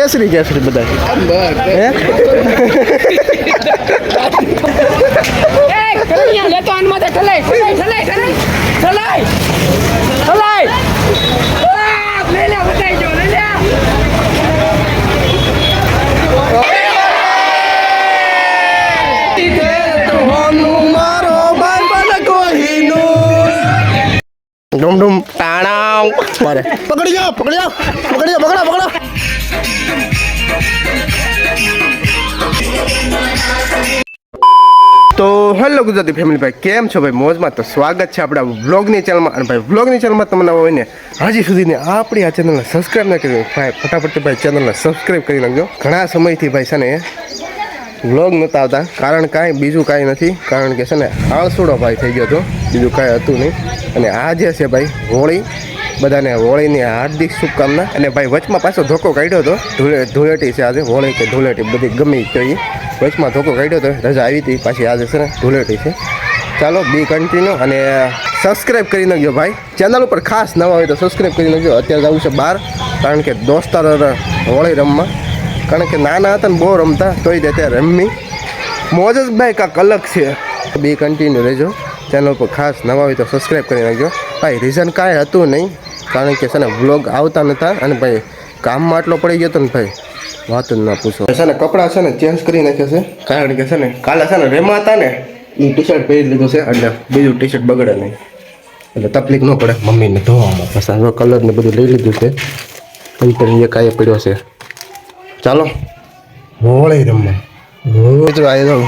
કેસરી કેસરી બધા ડુમ ડુમ તાણાવ મારે પકડી જાઓ પકડો તો હેલો ગુજરાતી ફેમિલી ભાઈ કેમ છો ભાઈ મોજમાં તો સ્વાગત છે આપણા વ્લોગની ચેનલમાં અને ભાઈ વ્લોગની ચેનલમાં તમને હોય ને હજી સુધીને આપણી આ ચેનલને સબસ્ક્રાઈબ ન કરી ભાઈ ફટાફટ ભાઈ ચેનલને સબસ્ક્રાઈબ કરી નાખજો ઘણા સમયથી ભાઈ છે ને વ્લોગ નહોતા આવતા કારણ કાંઈ બીજું કાંઈ નથી કારણ કે છે ને આળસુડો ભાઈ થઈ ગયો હતો બીજું કાંઈ હતું નહીં અને આજે છે ભાઈ હોળી બધાને હોળીની હાર્દિક શુભકામના અને ભાઈ વચમાં પાછો ધોકો કાઢ્યો હતો ધૂળેટી છે આજે હોળી કે ધૂળેટી બધી ગમી જોઈએ વચમાં ધોકો કાઢ્યો હતો રજા આવી હતી પાછી આજે છે ને ધૂળેટી છે ચાલો બી કન્ટિન્યુ અને સબસ્ક્રાઈબ કરી નાખજો ભાઈ ચેનલ ઉપર ખાસ નવા હોય તો સબસ્ક્રાઈબ કરી નાખજો અત્યારે જવું છે બહાર કારણ કે દોસ્તાર હોળી રમવા કારણ કે નાના હતા ને બહુ રમતા તોય તે ત્યાં રમી મોજ જ ભાઈ કાંક અલગ છે બી કન્ટિન્યુ રહેજો ચેનલ પર ખાસ નવા હોય તો સબસ્ક્રાઈબ કરી નાખજો ભાઈ રીઝન કાંઈ હતું નહીં કારણ કે છે ને વ્લોગ આવતા નહોતા અને ભાઈ કામમાં આટલો પડી ગયો હતો ને ભાઈ વાત જ ના પૂછો છે ને કપડાં છે ને ચેન્જ કરી નાખ્યા છે કારણ કે છે ને કાલે છે ને રેમાં હતા ને એ ટી શર્ટ પહેરી લીધું છે એટલે બીજું ટી શર્ટ બગડે નહીં એટલે તકલીફ ન પડે મમ્મીને ધોવામાં પછી કલર ને બધું લઈ લીધું છે પણ એ કાંઈ પડ્યો છે ચાલો હોળી રમવા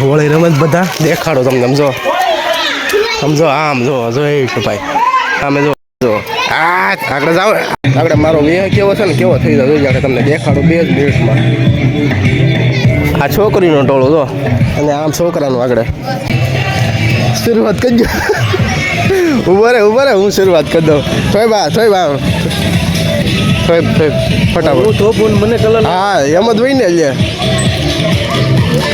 હોળી રમત બધા દેખાડો તમને સમજો આમ જો ભાઈ આમે જો આગળ જાઓ આગળ મારો વેહ કેવો છે ને કેવો થઈ જાય તમને દેખાડો 2 જ મિનિટમાં આ છોકરીનો ટોળો જો અને આમ છોકરાનું આગળ શરૂઆત કરજો ઉભા રે હું શરૂઆત કરી દઉં સોય બા ફટાફટ મને કલર હા એમ જ હોય ને લે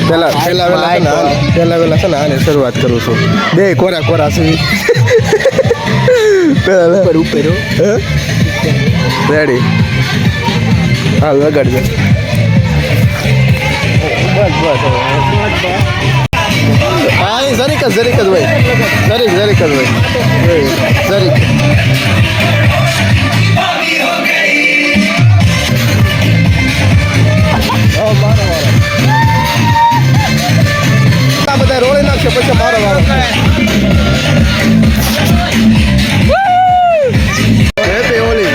પેલા છે ને આને શરૂઆત કરું છું બે કોરા છે ઉપર રેડી હા લગાડજો હા જરીક જ ભાઈ જરીક બધા રોળી નાખશે પછી મારો વારો હેપી હોળી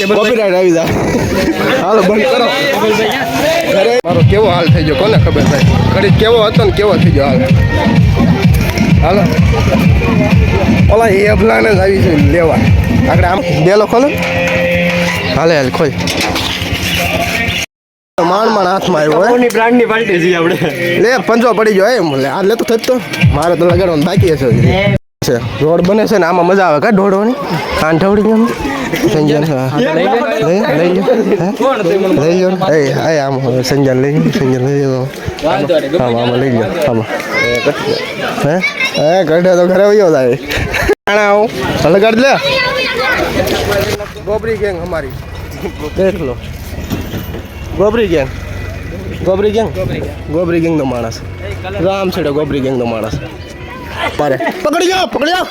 કોપીરાઈટ આવી જાય હાલો બંધ કરો મારો કેવો હાલ થઈ ગયો કોને ખબર ભાઈ ઘડી કેવો હતો ને કેવો થઈ ગયો હાલો ઓલા એ અભલાને જ આવી છે લેવા આગળ આમ બેલો ખોલો હાલે ખોલ માંડ હાથમાં આવ્યો બ્રાન્ડની પાર્ટી છે આપણે લે પંજો પડી ગયો એમ લે આ લેતો થતો મારે તો લગાડવાનું બાકી છે રોડ બને છે ને આમાં મજા આવે કા દોડવાની કાન ઠવડી ગયો સંજન લઈ લો આમ સંજન લઈ લો આમાં લઈ લો આમાં હે કઢે તો ઘરે વયો જાય આવો લગાડ લે ગોબરી ગેંગ હમારી દેખ લો ગોબરી ગેંગ નો માણસ રામ છેડો ગોબરી ગેંગ નો માણસ મારે પકડી જાઓ પકડો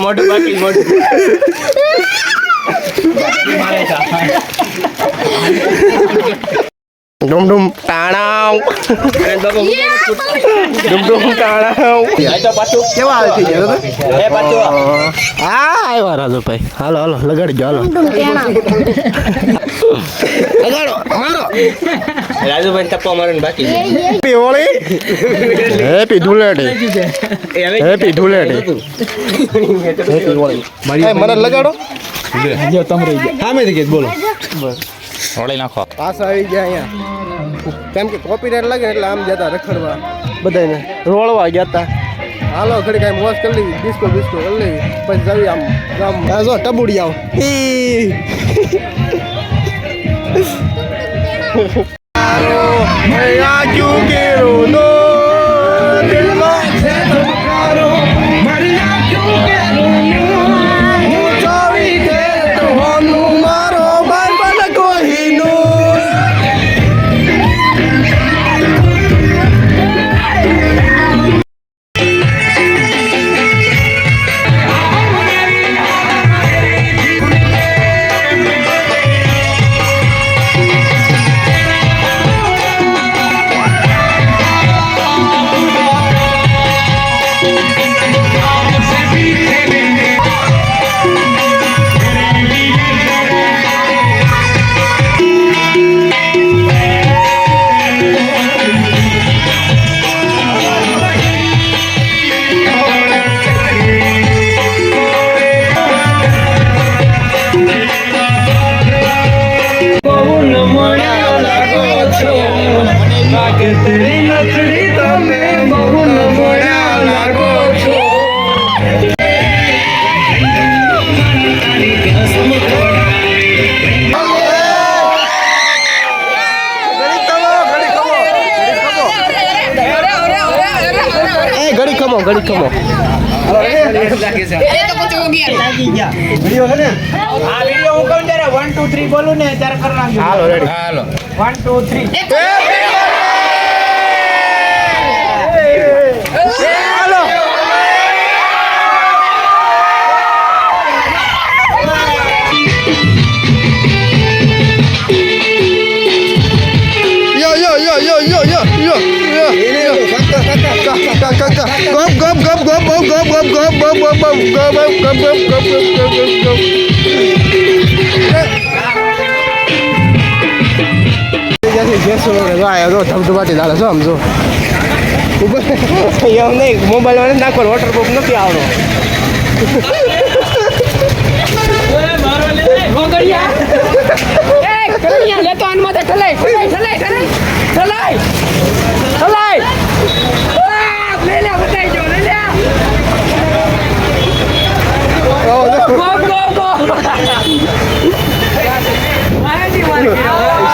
મોઢું બાકી મોઢું ડુમ ડુમ ટાણાવ ડુમ ડુમ ટાણાવ કેવા હાલ થઈ ગયા હા આવ્યા રાજુભાઈ હાલો હાલો લગાડી જાઓ હાલો લગાડો મારો રાજુભાઈ ટપ્પો મારવાનું બાકી happy Holi happy Dhuleti happy Dhuleti happy Holi મને લગાડો સામેથી બોલો હોળી નાખો પાછા આવી ગયા અહીંયા કેમ કે કોપીરાઇટ લાગે એટલે આમ જતા રખડવા બધાને રોળવા ગયા હતા હાલો ઘડી કાંઈ મોજ કરી લઈ ડિસ્કો બિસ્કો કરી લઈ પછી જવી આમ ગામ જો ટબુડી આવ ઘડી ખમો વિડિયો છે ને આ વિડિયો હું કહું ત્યારે 1 2 3 બોલું ને ત્યારે કરી નાખજો હાલો રેડી હાલો 1 2 3 હાલો ધબધબાટી ચાલે છો સમજો એમ નહીં મોબાઈલ વાળા નાખો વોટરપ્રૂફ નથી આવડો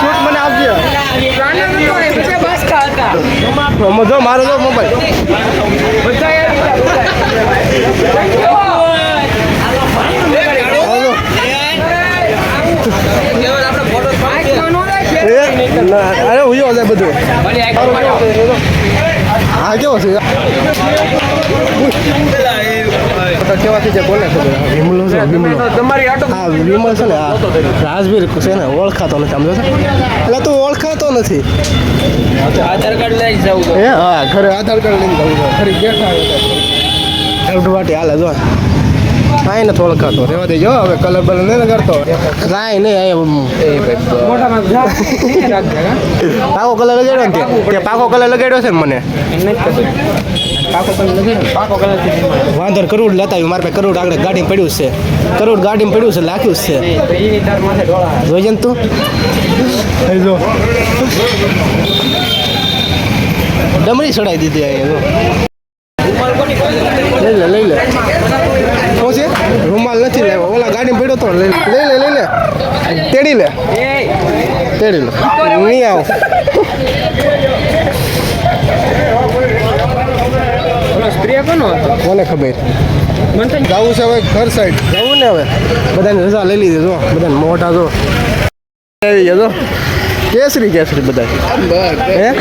શૂટ મને આપજો જો મારો જો મોબાઈલ અરે ઉયો છે બધું હા કેવો છે કેવાથી છે કોને ખબર વિમલો છે વિમલો તમારી હા વિમલ છે ને રાજવીર છે ને ઓળખાતો નથી સમજો છો એટલે તું ઓળખાતો નથી આધાર કાર્ડ લઈ જવું હે હા ઘરે આધાર કાર્ડ લઈને જવું ખરી બેઠા ધબધબાટી હાલે જો કાંઈ નથી ઓળખાતો રહેવા દેજો હવે કલર બલર નહીં લગાડતો કાંઈ નહીં પાકો કલર લગાડ્યો ને તે પાકો કલર લગાડ્યો છે ને મને વાંધર કરોડ લેતા આવ્યું મારે પાસે કરોડ આગળ ગાડીમાં પડ્યું છે કરોડ ગાડીમાં પડ્યું છે લાખ્યું છે જોઈ ને તું જો ડમરી ચડાવી દીધી અહીંયા લઈ લે શું છે રૂમાલ નથી લેવો ઓલા ગાડીમાં પડ્યો તો લઈ લે તેડી લે નહીં આવ કોને ખબર જવું છે હવે ઘર સાઈડ જવું ને હવે બધાને રજા લઈ લીધી જો બધાને મોટા જો આવી ગયા જો કેસરી બધા હે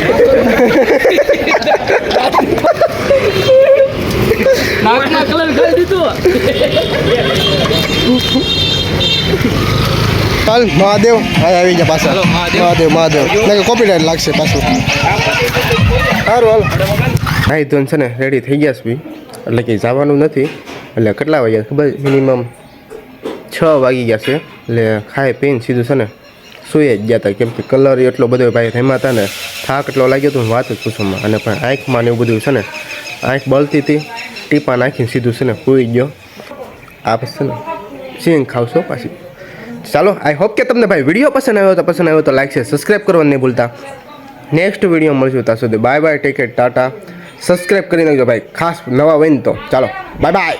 નાકમાં કલર ખાઈ દીધો ચાલ મહાદેવ હા આવી ગયા પાછા હાલો, મહાદેવ. મહાદેવ મહાદેવ નહીં કોપીરાઇટ લાગશે પાછું સારું હાલ હા ધોન છે ને રેડી થઈ ગયા છે બી એટલે કે જવાનું નથી એટલે કેટલા વાગ્યા ખબર મિનિમમ 6 વાગી ગયા છે એટલે ખાઈ પીને સીધું છે ને સૂઈ જ ગયા હતા કેમ કે કલર એટલો બધો ભાઈ રમ્યા હતા ને થાક એટલો લાગ્યો હતો વાત જ પૂછવામાં અને પણ આંખમાં ને એવું બધું છે ને આંખ બળતી હતી ટીપા નાખીને સીધું છે ને સૂઈ ગયો આ પછી છે ને સિંગ ખાવશો પાછી ચાલો આઈ હોપ કે તમને ભાઈ વિડીયો પસંદ આવ્યો તો લાઈક છે સબસ્ક્રાઈબ કરવાનું નહીં ભૂલતા નેક્સ્ટ વિડીયો મળશું ત્યાં સુધી bye bye take care Tata subscribe કરી નાખજો ભાઈ ખાસ નવા હોય ને તો ચાલો બાય બાય